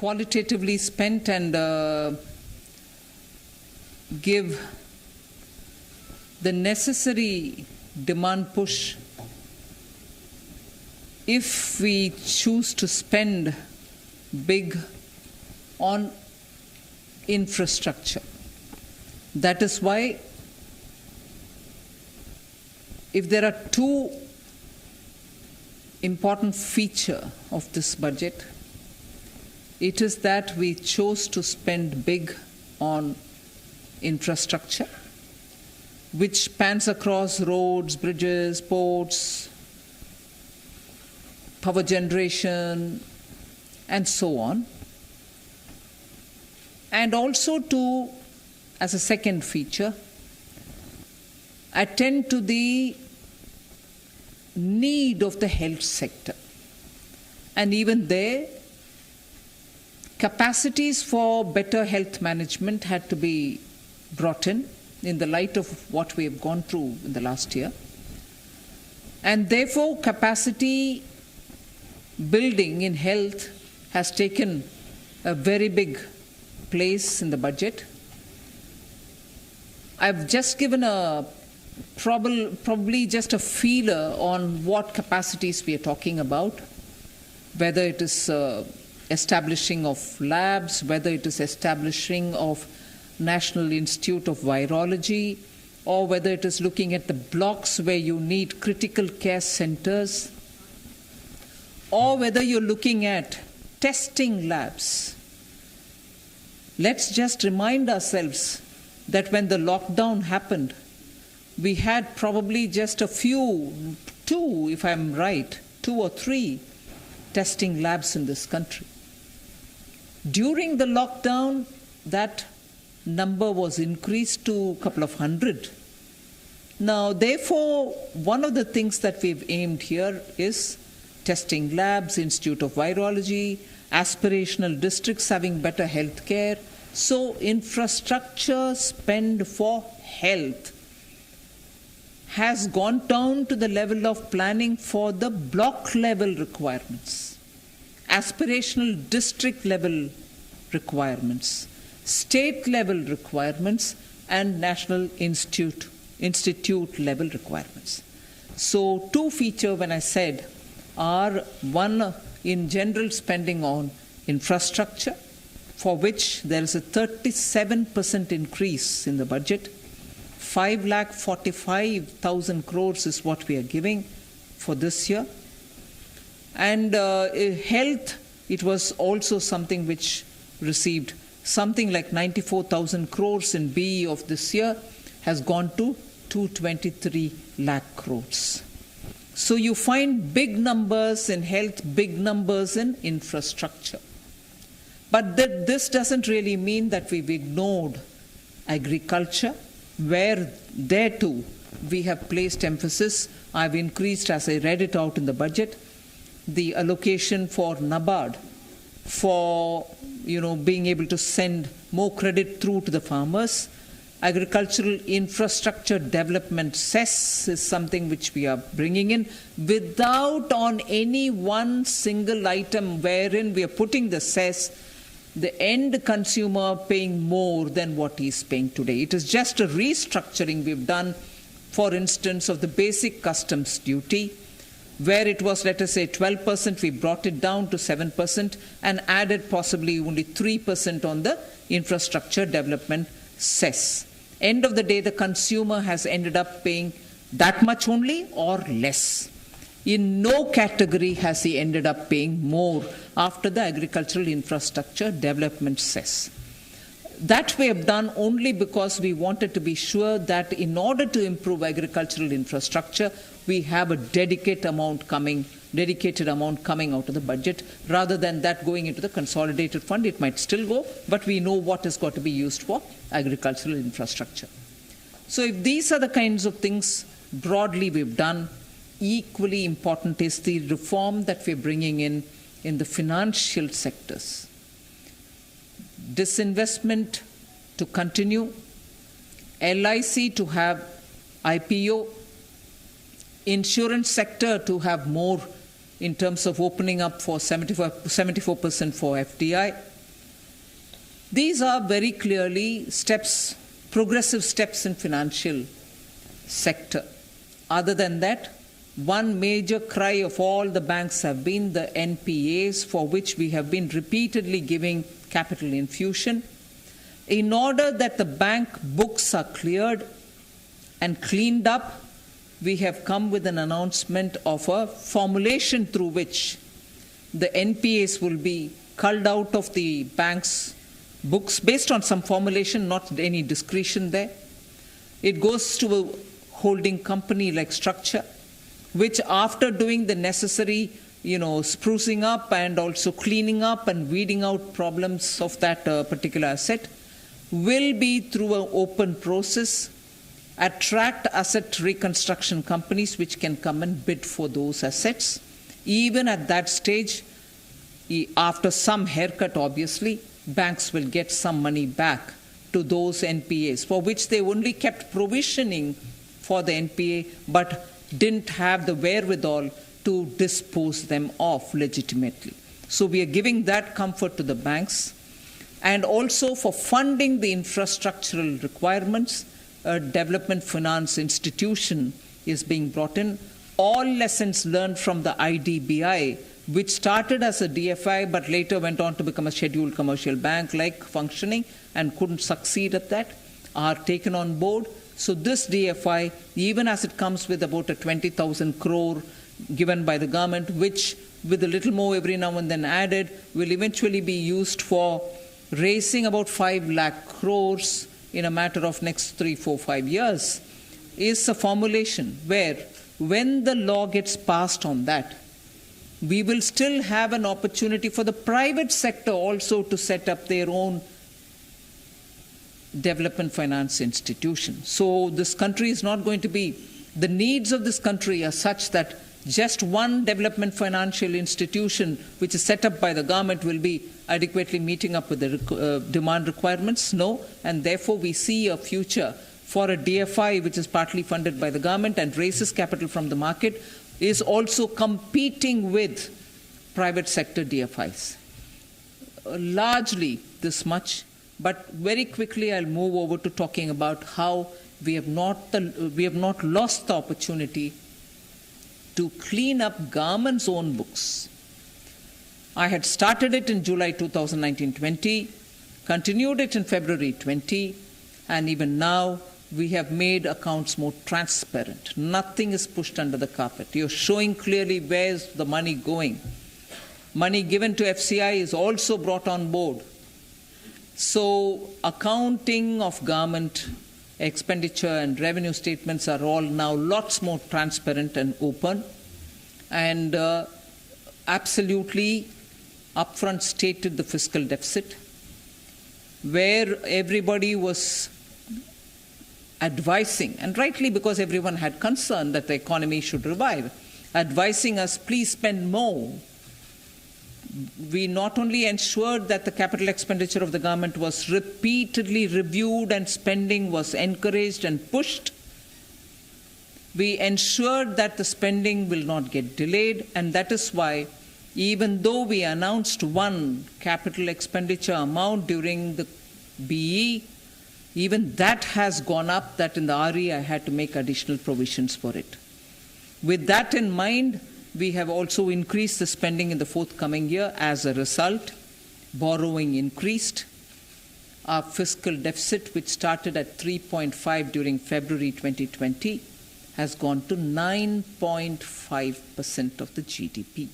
qualitatively spent and give the necessary demand push if we choose to spend big on infrastructure. That is why, if there are two important features of this budget, it is that we chose to spend big on infrastructure, which spans across roads, bridges, ports, power generation, and so on. And also to, as a second feature, attend to the need of the health sector. And even there, capacities for better health management had to be brought in the light of what we have gone through in the last year. And therefore, capacity building in health has taken a very big place in the budget. I've just given a probably just a feeler on what capacities we are talking about, whether it is establishing of labs, whether it is establishing of National Institute of Virology, or whether it is looking at the blocks where you need critical care centers, or whether you're looking at testing labs. Let's just remind ourselves that when the lockdown happened, we had probably just a few, two, if I'm right, 2 or 3 testing labs in this country. During the lockdown, that number was increased to a couple of hundred. Now, therefore, one of the things that we've aimed here is testing labs, Institute of Virology, aspirational districts having better health care. So, infrastructure spend for health has gone down to the level of planning for the block level requirements, aspirational district level requirements, state level requirements, and national institute level requirements. So 2 features, when I said, are one in general spending on infrastructure, for which there is a 37% increase in the budget. 5,45,000 crores is what we are giving for this year. And health, it was also something which received something like 94,000 crores in BE of this year, has gone to 223 lakh crores. So you find big numbers in health, big numbers in infrastructure. But this doesn't really mean that we've ignored agriculture, where there too we have placed emphasis. I've increased, as I read it out in the budget, the allocation for NABARD for being able to send more credit through to the farmers. Agricultural infrastructure development cess is something which we are bringing in without on any one single item wherein we are putting the cess, the end consumer paying more than what he is paying today. It is just a restructuring we've done, for instance, of the basic customs duty, where it was, let us say, 12%, we brought it down to 7% and added possibly only 3% on the infrastructure development cess. End of the day, the consumer has ended up paying that much only or less. In no category has he ended up paying more after the agricultural infrastructure development cess. That we have done only because we wanted to be sure that in order to improve agricultural infrastructure, we have a dedicated amount coming out of the budget, rather than that going into the consolidated fund. It might still go, but we know what has got to be used for agricultural infrastructure. So if these are the kinds of things broadly we've done, equally important is the reform that we're bringing in the financial sectors. Disinvestment to continue, LIC to have IPO, insurance sector to have more in terms of opening up for 74% for FDI. These are very clearly steps, progressive steps in financial sector. Other than that, one major cry of all the banks have been the NPAs, for which we have been repeatedly giving capital infusion. In order that the bank books are cleared and cleaned up, we have come with an announcement of a formulation through which the NPAs will be culled out of the bank's books based on some formulation, not any discretion there. It goes to a holding company like structure, which after doing the necessary, sprucing up and also cleaning up and weeding out problems of that particular asset, will be through an open process, attract asset reconstruction companies which can come and bid for those assets. Even at that stage, after some haircut obviously, banks will get some money back to those NPAs, for which they only kept provisioning for the NPA, but didn't have the wherewithal to dispose them off legitimately. So we are giving that comfort to the banks. And also for funding the infrastructural requirements, a development finance institution is being brought in. All lessons learned from the IDBI, which started as a DFI but later went on to become a scheduled commercial bank-like functioning and couldn't succeed at that, are taken on board. So this DFI, even as it comes with about a 20,000 crore given by the government, which with a little more every now and then added, will eventually be used for raising about 5 lakh crores in a matter of next 3, 4, 5 years, is a formulation where when the law gets passed on that, we will still have an opportunity for the private sector also to set up their own development finance institution. So this country is not going to be, the needs of this country are such that just one development financial institution which is set up by the government will be adequately meeting up with the demand requirements. No, and therefore we see a future for a DFI which is partly funded by the government and raises capital from the market, is also competing with private sector DFIs. Largely this much, but very quickly I'll move over to talking about how we have not lost the opportunity to clean up government's own books. I had started it in July 2019-20, continued it in February 20, and even now we have made accounts more transparent. Nothing is pushed under the carpet. You're showing clearly where's the money going. Money given to FCI is also brought on board. So accounting of government expenditure and revenue statements are all now lots more transparent and open, and absolutely upfront stated the fiscal deficit, where everybody was advising, and rightly because everyone had concern that the economy should revive, advising us, please spend more. We not only ensured that the capital expenditure of the government was repeatedly reviewed and spending was encouraged and pushed, we ensured that the spending will not get delayed, and that is why even though we announced one capital expenditure amount during the BE, even that has gone up, that in the RE I had to make additional provisions for it. With that in mind, we have also increased the spending in the forthcoming year. As a result, borrowing increased. Our fiscal deficit, which started at 3.5 during February 2020, has gone to 9.5% of the GDP.